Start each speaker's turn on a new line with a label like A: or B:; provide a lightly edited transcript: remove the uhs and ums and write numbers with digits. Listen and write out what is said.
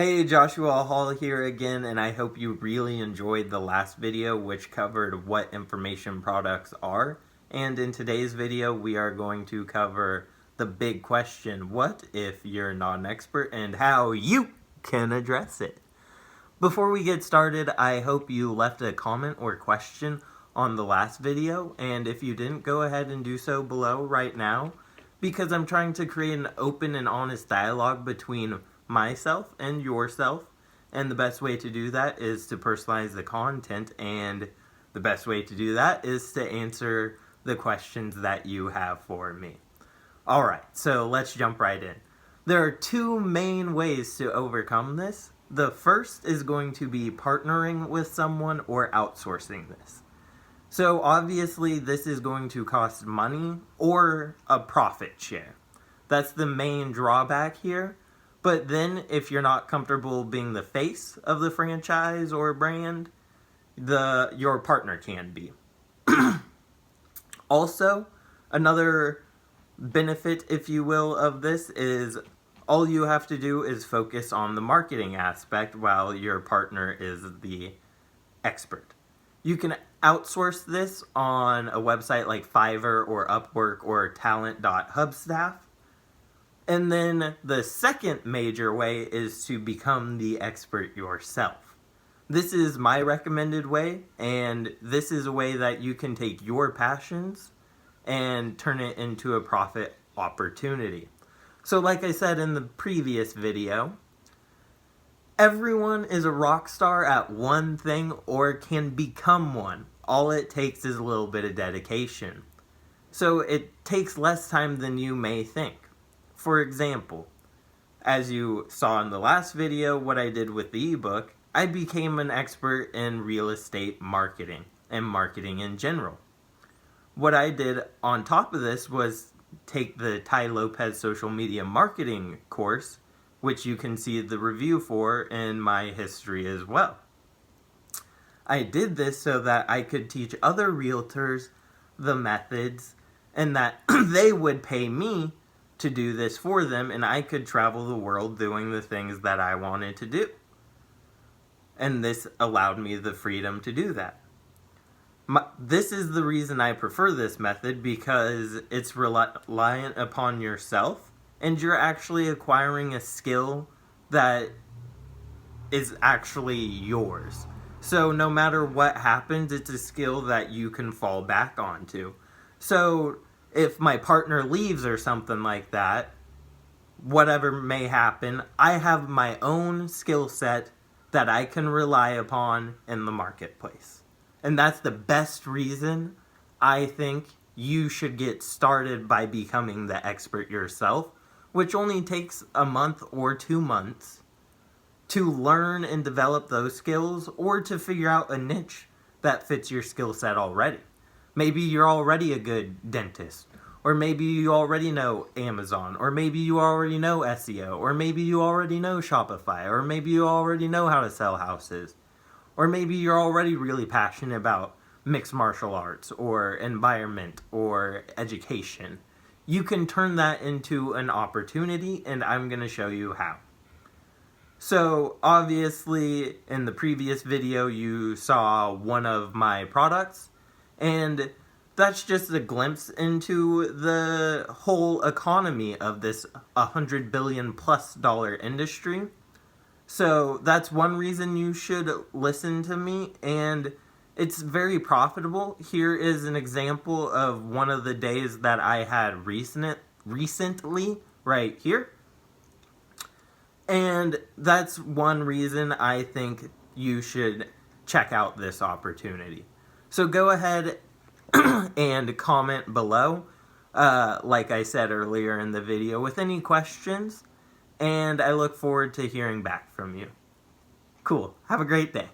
A: Hey, Joshua Hall here again, and I hope you really enjoyed the last video, which covered what information products are. And in today's video, we are going to cover the big question, what if you're not an expert, and how you can address it. Before we get started, I hope you left a comment or question on the last video, and if you didn't, go ahead and do so below right now, because I'm trying to create an open and honest dialogue between myself and yourself, and the best way to do that is to personalize the content, and the best way to do that is to answer the questions that you have for me. Alright, so let's jump right in. There are two main ways to overcome this. The first is going to be partnering with someone or outsourcing this. So obviously this is going to cost money or a profit share. That's the main drawback here. But then, if you're not comfortable being the face of the franchise or brand, your partner can be. Also, another benefit, if you will, of this is all you have to do is focus on the marketing aspect while your partner is the expert. You can outsource this on a website like Fiverr or Upwork or Talent.Hubstaff. And then the second major way is to become the expert yourself. This is my recommended way, and this is a way that you can take your passions and turn it into a profit opportunity. So like I said in the previous video, everyone is a rock star at one thing or can become one. All it takes is a little bit of dedication. So it takes less time than you may think. For example, as you saw in the last video, what I did with the ebook, I became an expert in real estate marketing and marketing in general. What I did on top of this was take the Ty Lopez social media marketing course, which you can see the review for in my history as well. I did this so that I could teach other realtors the methods and that they would pay me to do this for them, and I could travel the world doing the things that I wanted to do. And this allowed me the freedom to do that. This is the reason I prefer this method, because it's reliant upon yourself, and you're actually acquiring a skill that is actually yours. So no matter what happens, it's a skill that you can fall back onto. So if my partner leaves or something like that, whatever may happen, I have my own skill set that I can rely upon in the marketplace. And that's the best reason I think you should get started by becoming the expert yourself, which only takes a month or 2 months to learn and develop those skills, or to figure out a niche that fits your skill set already. Maybe you're already a good dentist, or maybe you already know Amazon, or maybe you already know SEO, or maybe you already know Shopify, or maybe you already know how to sell houses, or maybe you're already really passionate about mixed martial arts, or environment, or education. You can turn that into an opportunity, and I'm going to show you how. So obviously in the previous video you saw one of my products, and that's just a glimpse into the whole economy of this $100 billion+ industry. So that's one reason you should listen to me, and it's very profitable. Here is an example of one of the days that I had recently right here. And that's one reason I think you should check out this opportunity. So go ahead and comment below, like I said earlier in the video, with any questions, and I look forward to hearing back from you. Cool. Have a great day.